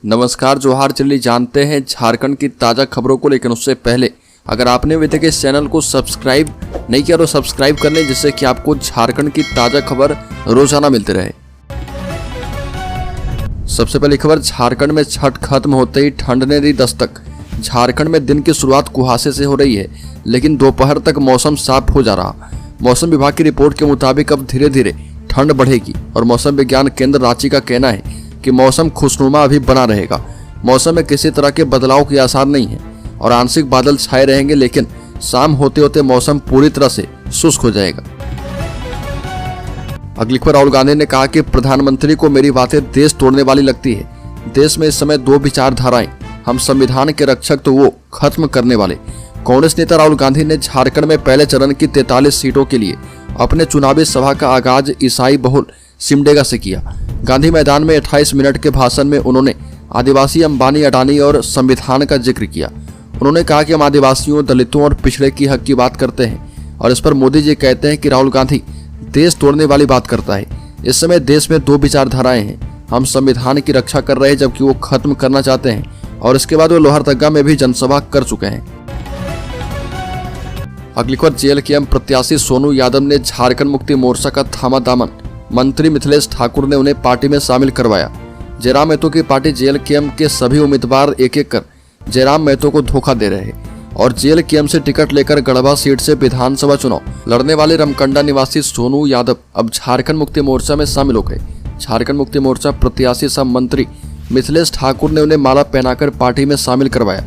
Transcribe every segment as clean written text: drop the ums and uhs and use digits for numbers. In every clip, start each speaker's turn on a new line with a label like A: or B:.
A: नमस्कार, जोहार। चलिए जानते हैं झारखंड की ताज़ा खबरों को, लेकिन उससे पहले अगर आपने अभी तक इस चैनल को सब्सक्राइब नहीं किया तो सब्सक्राइब कर लें, जिससे कि आपको झारखंड की ताज़ा खबर रोजाना मिलती रहे। सबसे पहली खबर, झारखंड में छठ खत्म होते ही ठंड ने दी दस्तक। झारखंड में दिन की शुरुआत कुहासे से हो रही है, लेकिन दोपहर तक मौसम साफ हो जा रहा। मौसम विभाग की रिपोर्ट के मुताबिक अब धीरे धीरे ठंड बढ़ेगी और मौसम विज्ञान केंद्र रांची का कहना है कि मौसम खुशनुमा अभी बना रहेगा। मौसम में किसी तरह के बदलाव के आसार नहीं है और आंशिक बादल छाए रहेंगे, लेकिन शाम होते होते मौसम पूरी तरह से शुष्क हो जाएगा। अगली खबर, राहुल गांधी ने कहा कि प्रधानमंत्री को मेरी बातें देश तोड़ने वाली लगती है। देश में इस समय दो विचारधाराएं, हम संविधान के रक्षक तो वो खत्म करने वाले। कांग्रेस नेता राहुल गांधी ने झारखंड में पहले चरण की 43 सीटों के लिए अपने चुनावी सभा का आगाज ईसाई बहुल सिमडेगा से किया। गांधी मैदान में 28 मिनट के भाषण में उन्होंने आदिवासी, अंबानी, अडानी और संविधान का जिक्र किया। उन्होंने कहा कि हम आदिवासियों, दलितों और पिछड़े की हक की बात करते हैं और इस पर मोदी जी कहते हैं कि राहुल गांधी देश तोड़ने वाली बात करता है। इस समय देश में दो विचारधाराएं हैं, हम संविधान की रक्षा कर रहे हैं जबकि वो खत्म करना चाहते हैं, और इसके बाद वो लोहरदगा में भी जनसभा कर चुके हैं। अगली खबर, जेएलकेएम प्रत्याशी सोनू यादव ने झारखंड मुक्ति मोर्चा का थामा दामन। मंत्री मिथिलेश ठाकुर ने उन्हें पार्टी में शामिल करवाया। जयराम महतो की पार्टी जेएलकेएम के सभी उम्मीदवार एक एक कर जयराम महतो को धोखा दे रहे हैं और जेएलकेएम से टिकट लेकर गढ़वा सीट से विधानसभा चुनाव लड़ने वाले रमकंडा निवासी सोनू यादव अब झारखंड मुक्ति मोर्चा में शामिल हो गए। झारखंड मुक्ति मोर्चा प्रत्याशी सह मंत्री मिथिलेश ठाकुर ने उन्हें माला पहनाकर पार्टी में शामिल करवाया।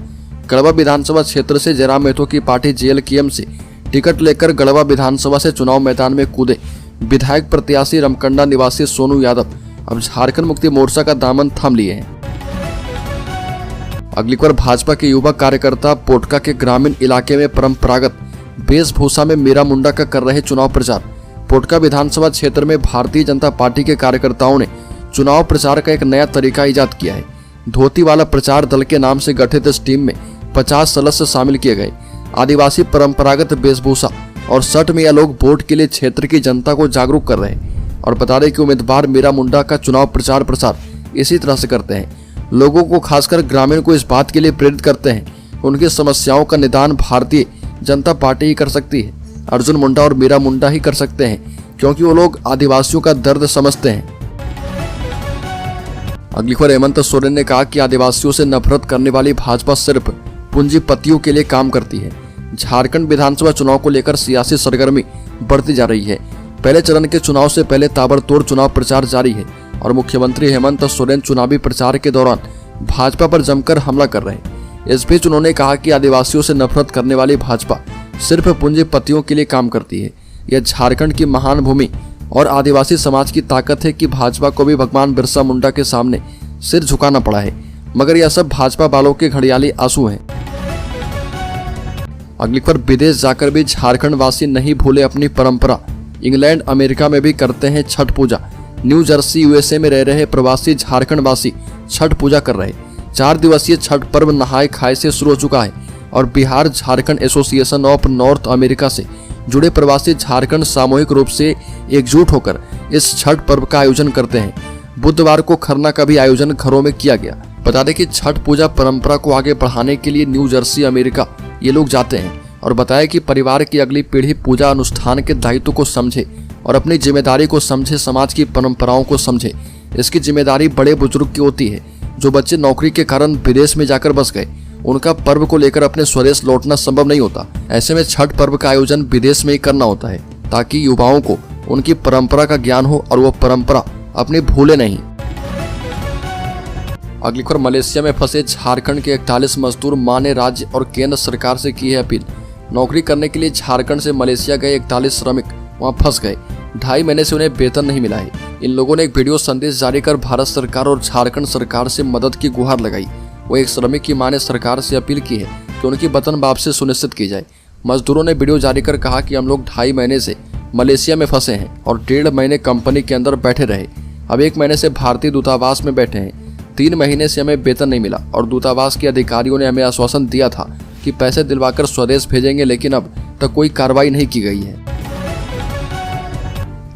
A: गढ़वा विधानसभा क्षेत्र से जयराम महतो की पार्टी जेएलकेएम से टिकट लेकर गढ़वा विधानसभा से चुनाव मैदान में कूदे विधायक प्रत्याशी रमकंडा निवासी सोनू यादव अब झारखंड मुक्ति मोर्चा का दामन थाम लिए हैं। अगली बार, भाजपा के युवा कार्यकर्ता पोटका के ग्रामीण इलाके में परंपरागत वेशभूषा में मीरा मुंडा का कर रहे चुनाव प्रचार। पोटका विधानसभा क्षेत्र में भारतीय जनता पार्टी के कार्यकर्ताओं ने चुनाव प्रचार का एक नया तरीका इजाद किया है। धोती वाला प्रचार दल के नाम से गठित इस टीम में 50 सदस्य शामिल किए गए। आदिवासी परंपरागत वेशभूषा और शर्ट में यह लोग वोट के लिए क्षेत्र की जनता को जागरूक कर रहे हैं और बता दें कि उम्मीदवार मीरा मुंडा का चुनाव प्रचार प्रसार इसी तरह से करते हैं। लोगों को, खासकर ग्रामीण को, इस बात के लिए प्रेरित करते हैं उनकी समस्याओं का निदान भारतीय जनता पार्टी ही कर सकती है। अर्जुन मुंडा और मीरा मुंडा ही कर सकते हैं, क्योंकि वो लोग आदिवासियों का दर्द समझते हैं। अगली खबर, हेमंत सोरेन ने कहा कि आदिवासियों से नफरत करने वाली भाजपा सिर्फ पूंजीपतियों के लिए काम करती है। झारखंड विधानसभा चुनाव को लेकर सियासी सरगर्मी बढ़ती जा रही है। पहले चरण के चुनाव से पहले ताबड़तोड़ चुनाव प्रचार जारी है और मुख्यमंत्री हेमंत सोरेन चुनावी प्रचार के दौरान भाजपा पर जमकर हमला कर रहे हैं। इस बीच उन्होंने कहा कि आदिवासियों से नफरत करने वाली भाजपा सिर्फ पूंजीपतियों के लिए काम करती है। यह झारखंड की महान भूमि और आदिवासी समाज की ताकत है कि भाजपा को भी भगवान बिरसा मुंडा के सामने सिर झुकाना पड़ा है, मगर यह सब भाजपा वालों के घड़ियाली आंसू हैं। अगली पर, विदेश जाकर भी झारखंड वासी नहीं भूले अपनी परंपरा। इंग्लैंड, अमेरिका में भी करते हैं छठ पूजा। न्यू जर्सी, यूएसए में रह रहे प्रवासी झारखंड वासी छठ पूजा कर रहे। 4 दिवसीय छठ पर्व नहाय खाए से शुरू हो चुका है और Bihar Jharkhand association of north America से जुड़े प्रवासी झारखंड सामूहिक रूप से एकजुट होकर इस छठ पर्व का आयोजन करते हैं। बुधवार को खरना का भी आयोजन घरों में किया गया। बता दें कि छठ पूजा परंपरा को आगे बढ़ाने के लिए न्यू जर्सी, अमेरिका ये लोग जाते हैं और बताया कि परिवार की अगली पीढ़ी पूजा अनुष्ठान के दायित्व को समझे और अपनी जिम्मेदारी को समझे, समाज की परंपराओं को समझे। इसकी जिम्मेदारी बड़े बुजुर्ग की होती है। जो बच्चे नौकरी के कारण विदेश में जाकर बस गए, उनका पर्व को लेकर अपने स्वदेश लौटना संभव नहीं होता। ऐसे में छठ पर्व का आयोजन विदेश में ही करना होता है ताकि युवाओं को उनकी परंपरा का ज्ञान हो और वो परंपरा अपनी भूले नहीं। अगली खबर, मलेशिया में फंसे झारखंड के 41 मजदूर। मां ने राज्य और केंद्र सरकार से की है अपील। नौकरी करने के लिए झारखंड से मलेशिया गए 41 श्रमिक वहां फंस गए। 2.5 महीने से उन्हें वेतन नहीं मिला है। इन लोगों ने एक वीडियो संदेश जारी कर भारत सरकार और झारखंड सरकार से मदद की गुहार लगाई। वो एक श्रमिक की मां ने सरकार से अपील की है कि उनकी वतन वापसी सुनिश्चित की जाए। मजदूरों ने वीडियो जारी कर कहा कि हम लोग 2.5 महीने से मलेशिया में फंसे हैं और 1.5 महीने कंपनी के अंदर बैठे रहे। अब 1 महीने से भारतीय दूतावास में बैठे हैं। 3 महीने से हमें वेतन नहीं मिला और दूतावास के अधिकारियों ने हमें आश्वासन दिया था कि पैसे दिलवाकर स्वदेश भेजेंगे, लेकिन अब तक कोई कार्रवाई नहीं की गई है।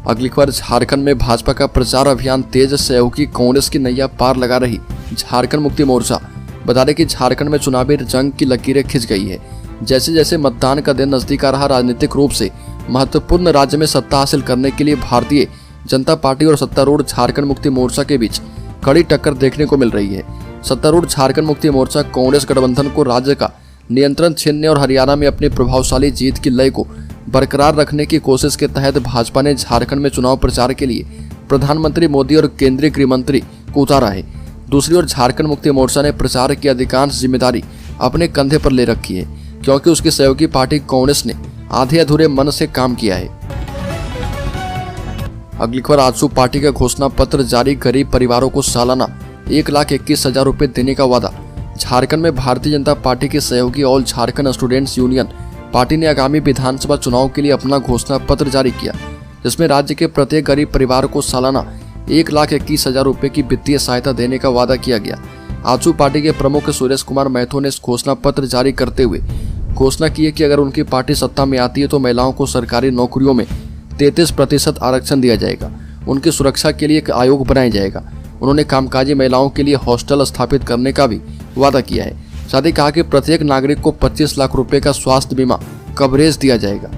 A: अगली खबर, झारखंड में भाजपा का प्रचार अभियान तेज। सहयोगी कांग्रेस की नैया पार लगा रही झारखंड मुक्ति मोर्चा। बता दें कि झारखंड में चुनावी जंग की लकीरें खिंच गई है। जैसे जैसे मतदान का दिन नजदीक आ रहा, राजनीतिक रूप से महत्वपूर्ण राज्य में सत्ता हासिल करने के लिए भारतीय जनता पार्टी और सत्तारूढ़ झारखंड मुक्ति मोर्चा के बीच कड़ी टक्कर देखने को मिल रही है। सत्तारूढ़ झारखंड मुक्ति मोर्चा कांग्रेस गठबंधन को राज्य का नियंत्रण छीनने और हरियाणा में अपनी प्रभावशाली जीत की लय को बरकरार रखने की कोशिश के तहत भाजपा ने झारखंड में चुनाव प्रचार के लिए प्रधानमंत्री मोदी और केंद्रीय गृह मंत्री को उतारा है। दूसरी ओर झारखंड मुक्ति मोर्चा ने प्रचार की अधिकांश जिम्मेदारी अपने कंधे पर ले रखी है, क्योंकि उसकी सहयोगी पार्टी कांग्रेस ने आधे अधूरे मन से काम किया है। अगली खबर, आजसू पार्टी का घोषणा पत्र जारी, गरीब परिवारों को सालाना 1,21,000 रुपए देने का वादा। झारखंड में भारतीय जनता पार्टी के सहयोगी all Jharkhand students union party ने आगामी विधानसभा चुनाव के लिए अपना घोषणा पत्र जारी किया, जिसमें राज्य के प्रत्येक गरीब परिवार को सालाना 1,21,000 रुपए की वित्तीय सहायता देने का वादा किया गया। आजसू पार्टी के प्रमुख सुरेश कुमार महतो ने इस घोषणा पत्र जारी करते हुए घोषणा की है कि अगर उनकी पार्टी सत्ता में आती है तो महिलाओं को सरकारी नौकरियों में 33% आरक्षण दिया जाएगा। उनकी सुरक्षा के लिए एक आयोग बनाया जाएगा। उन्होंने कामकाजी महिलाओं के लिए हॉस्टल स्थापित करने का भी वादा किया है। साथ ही कहा कि प्रत्येक नागरिक को 25 लाख रुपए का स्वास्थ्य बीमा कवरेज दिया जाएगा।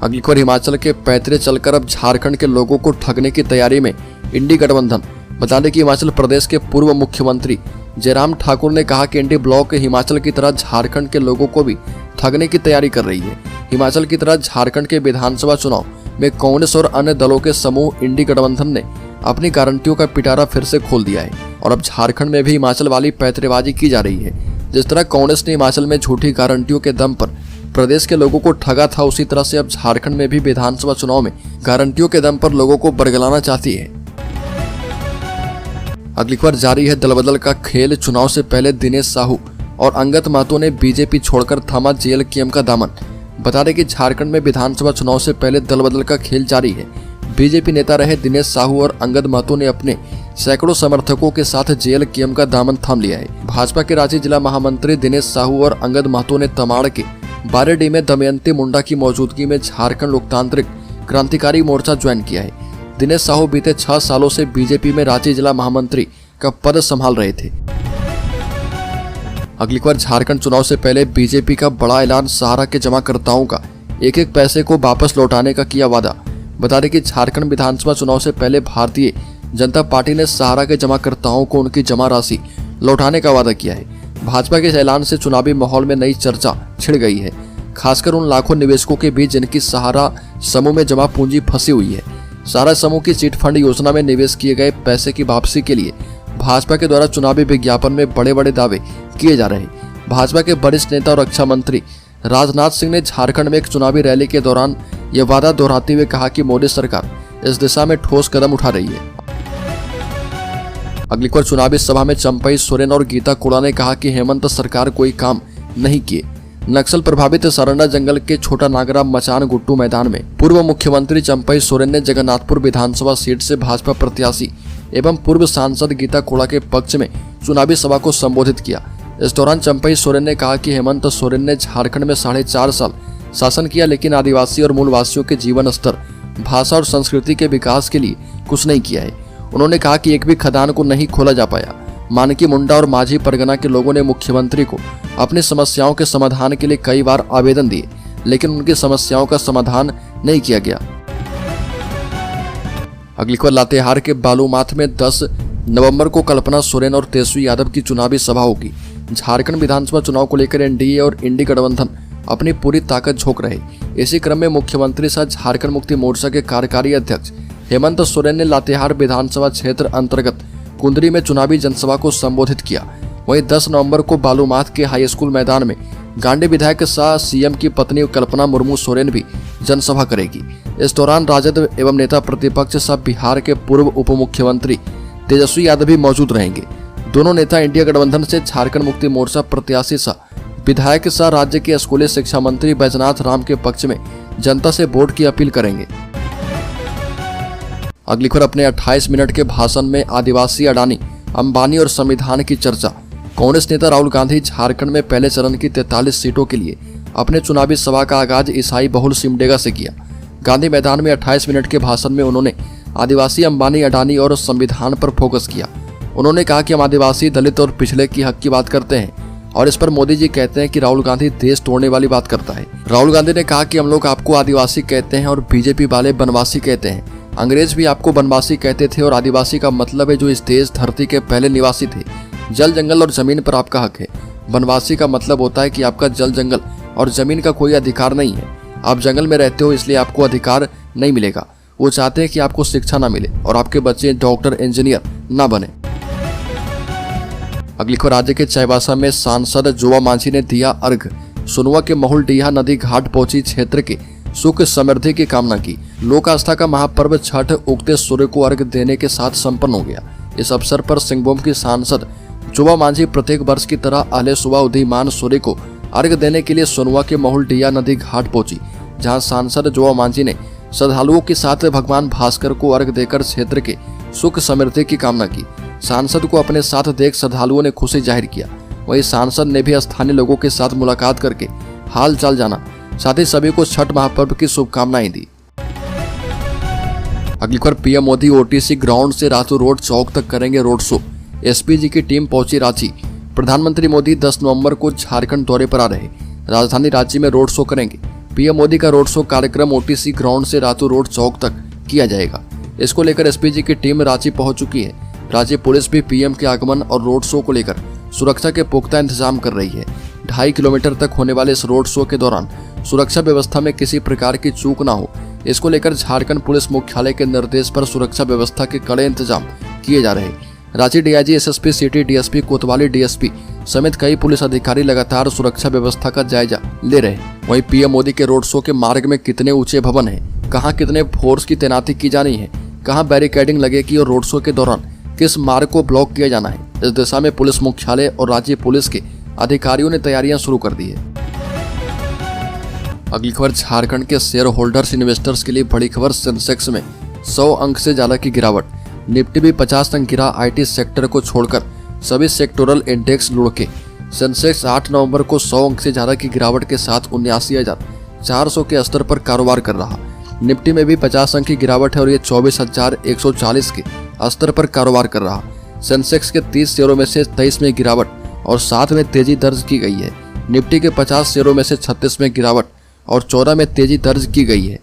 A: अगली खबर, हिमाचल के पैतरे चलकर अब झारखंड के लोगों को ठगने की तैयारी में इंडी गठबंधन। बता दें कि हिमाचल प्रदेश के पूर्व मुख्यमंत्री जयराम ठाकुर ने कहा कि इंडी ब्लॉक हिमाचल की तरह झारखंड के लोगों को भी ठगने की तैयारी कर रही है। हिमाचल की तरह झारखंड के विधानसभा चुनाव में कांग्रेस और अन्य दलों के समूह इंडी गठबंधन ने अपनी गारंटियों का पिटारा फिर से खोल दिया है और अब झारखंड में भी हिमाचल वाली पैतरेबाजी की जा रही है। जिस तरह कांग्रेस ने हिमाचल में झूठी गारंटियों के दम पर प्रदेश के लोगों को ठगा था, उसी तरह से अब झारखंड में भी विधानसभा चुनाव में गारंटियों के दम पर लोगों को बरगलाना चाहती है। अगली खबर जारी है, दल बदल का खेल। चुनाव से पहले दिनेश साहू और अंगद महतो ने बीजेपी छोड़कर थामा जेएलकेएम का दामन। बता दें कि झारखंड में विधानसभा चुनाव से पहले दल बदल का खेल जारी है। बीजेपी नेता रहे दिनेश साहू और अंगद महतो ने अपने सैकड़ों समर्थकों के साथ जेएलकेएम का दामन थाम लिया है। भाजपा के रांची जिला महामंत्री दिनेश साहू और अंगद महतो ने तमाड़ के बारेडी में दमयंती मुंडा की मौजूदगी में झारखंड लोकतांत्रिक क्रांतिकारी मोर्चा ज्वाइन किया है। दिनेश साहू बीते 6 सालों से बीजेपी में रांची जिला महामंत्री का पद संभाल रहे थे। अगली बार झारखंड चुनाव से पहले बीजेपी का बड़ा ऐलान, सहारा के जमाकर्ताओं का एक एक पैसे को वापस लौटाने का किया वादा। बता दें कि झारखंड विधानसभा चुनाव से पहले भारतीय जनता पार्टी ने सहारा के जमाकर्ताओं को उनकी जमा राशि लौटाने का वादा किया है। भाजपा के इस ऐलान से चुनावी माहौल में नई चर्चा छिड़ गई है, खासकर उन लाखों निवेशकों के बीच जिनकी सहारा समूह में जमा पूंजी फंसी हुई है। सहारा समूह की चिट फंड योजना में निवेश किए गए पैसे की वापसी के लिए भाजपा के द्वारा चुनावी विज्ञापन में बड़े बड़े दावे किए जा रहे हैं। भाजपा के वरिष्ठ नेता और रक्षा मंत्री राजनाथ सिंह ने झारखंड में एक चुनावी रैली के दौरान यह वादा दोहराते हुए कहा कि मोदी सरकार इस दिशा में ठोस कदम उठा रही है। अगली बार चुनावी सभा में चंपई सोरेन और गीता कोड़ा ने कहा कि हेमंत सरकार कोई काम नहीं किए। नक्सल प्रभावित सरंडा जंगल के छोटा नागरा मचान गुट्टू मैदान में पूर्व मुख्यमंत्री चंपई सोरेन ने जगन्नाथपुर विधानसभा सीट से भाजपा प्रत्याशी एवं पूर्व सांसद गीता कोड़ा के पक्ष में चुनावी सभा को संबोधित किया। इस दौरान चंपई सोरेन ने कहा कि हेमंत सोरेन ने झारखंड में 4.5 साल शासन किया, लेकिन आदिवासी और मूलवासियों के जीवन स्तर, भाषा और संस्कृति के विकास के लिए कुछ नहीं किया है। उन्होंने कहा कि एक भी खदान को नहीं खोला जा पाया। मानकी मुंडा और माझी परगना के लोगों ने मुख्यमंत्री को अपनी समस्याओं के समाधान के लिए कई बार आवेदन दिए, लेकिन उनकी समस्याओं का समाधान नहीं किया गया। अगली खबर, लातेहार के बालूमाथ में 10 नवंबर को कल्पना सोरेन और तेजस्वी यादव की चुनावी सभा होगी। झारखंड विधानसभा चुनाव को लेकर एनडीए और इंडी गठबंधन अपनी पूरी ताकत झोंक रहे। इसी क्रम में मुख्यमंत्री सह झारखंड मुक्ति मोर्चा के कार्यकारी अध्यक्ष हेमंत सोरेन ने लातेहार विधानसभा क्षेत्र अंतर्गत कुंदरी में चुनावी जनसभा को संबोधित किया। वहीं 10 नवंबर को बालूमाथ के हाई स्कूल मैदान में गांडी विधायक सह सीएम की पत्नी कल्पना मुर्मू सोरेन भी जनसभा करेगी। इस दौरान राजद एवं नेता प्रतिपक्ष सह बिहार के पूर्व उप मुख्यमंत्री तेजस्वी यादव भी मौजूद रहेंगे। दोनों नेता इंडिया गठबंधन से झारखंड मुक्ति मोर्चा प्रत्याशी सह विधायक सह राज्य के स्कूली शिक्षा मंत्री बैजनाथ राम के पक्ष में जनता से वोट की अपील करेंगे। अगली खबर, अपने 28 मिनट के भाषण में आदिवासी, अडानी, अंबानी और संविधान की चर्चा। कांग्रेस नेता राहुल गांधी झारखंड में पहले चरण की 43 सीटों के लिए अपने चुनावी सभा का आगाज ईसाई बहुल सिमडेगा से किया। गांधी मैदान में 28 मिनट के भाषण में उन्होंने आदिवासी, अंबानी, अडानी और संविधान पर फोकस किया। उन्होंने कहा कि हम आदिवासी, दलित और पिछड़े की हक की बात करते हैं और इस पर मोदी जी कहते हैं कि राहुल गांधी देश तोड़ने वाली बात करता है। राहुल गांधी ने कहा कि हम लोग आपको आदिवासी कहते हैं और बीजेपी वाले बनवासी कहते हैं। अंग्रेज भी आपको बनवासी कहते थे और आदिवासी का मतलब है जो इस देश धरती के पहले निवासी थे। जल, जंगल और जमीन पर आपका हक है। बनवासी का मतलब होता है कि आपका जल, जंगल और जमीन का कोई अधिकार नहीं है। आप जंगल में रहते हो इसलिए आपको अधिकार नहीं मिलेगा। वो चाहते हैं कि आपको शिक्षा ना मिले और आपके बच्चे डॉक्टर, इंजीनियर ना बने। अगली खबर, राज्य के चाईबासा में सांसद जोवा मांझी ने दिया अर्घ। सोनुआ के महुलडीहा नदी घाट पहुंची क्षेत्र के सुख समृद्धि की कामना की। लोक आस्था का महापर्व छठ उगते सूर्य को अर्घ देने के साथ संपन्न हो गया। इस अवसर पर सिंहभूम की सांसद जोवा मांझी प्रत्येक वर्ष की तरह अहले सुबह उदीयमान सूर्य को अर्घ देने के लिए सोनुआ के महुलडीहा नदी घाट पहुंची, जहां सांसद जोवा मांझी ने श्रद्धालुओं के साथ भगवान भास्कर को अर्घ देकर क्षेत्र के सुख समृद्धि की कामना की। सांसद को अपने साथ देख श्रद्धालुओं ने खुशी जाहिर किया। वहीं सांसद ने भी स्थानीय लोगों के साथ मुलाकात करके हाल चाल जाना, साथ ही सभी को छठ महापर्व की शुभकामनाएं दी। अगली खबर, पीएम मोदी ओटीसी ग्राउंड से रातू रोड चौक तक करेंगे रोड शो। एसपीजी की टीम पहुंची रांची। प्रधानमंत्री मोदी 10 नवंबर को झारखंड दौरे पर आ रहे। राजधानी रांची में रोड शो करेंगे। पीएम मोदी का रोड शो कार्यक्रम ओटीसी ग्राउंड से रातू रोड चौक तक किया जाएगा। इसको लेकर एसपीजी की टीम रांची पहुंच चुकी है। रांची पुलिस भी पीएम के आगमन और रोड शो को लेकर सुरक्षा के पुख्ता इंतजाम कर रही है। 2.5 किलोमीटर तक होने वाले इस रोड शो के दौरान सुरक्षा व्यवस्था में किसी प्रकार की चूक ना हो, इसको लेकर झारखंड पुलिस मुख्यालय के निर्देश पर सुरक्षा व्यवस्था के कड़े इंतजाम किए जा रहे हैं। Ranchi DIG, SSP city, DSP, कोतवाली डीएसपी समेत कई पुलिस अधिकारी लगातार सुरक्षा व्यवस्था का जायजा ले रहे हैं। वहीं पीएम मोदी के रोड शो के मार्ग में कितने ऊंचे भवन हैं, कहां कितने फोर्स की तैनाती की जानी है, कहां बैरिकेडिंग लगेगी और रोड शो के दौरान किस मार्ग को ब्लॉक किया जाना है, इस दिशा में पुलिस मुख्यालय और राज्य पुलिस के अधिकारियों ने तैयारियां शुरू कर दी है। अगली खबर, झारखंड के शेयर होल्डर्स इन्वेस्टर्स के लिए बड़ी खबर। सेंसेक्स में 100 अंक से ज्यादा की गिरावट। निफ्टी भी 50 अंक गिरा। आईटी सेक्टर को छोड़कर सभी सेक्टोरल इंडेक्स लुढ़के। सेंसेक्स 8 नवंबर को 100 अंक से ज्यादा की गिरावट के साथ 79,400 के स्तर पर कारोबार कर रहा। निफ्टी में भी 50 अंक की गिरावट है और ये 24,140 के स्तर पर कारोबार कर रहा। सेंसेक्स के 30 शेयरों में से 23 में गिरावट और 7 में तेजी दर्ज की गई है। निफ्टी के 50 शेयरों में से 36 में गिरावट और 14 में तेजी दर्ज की गई है।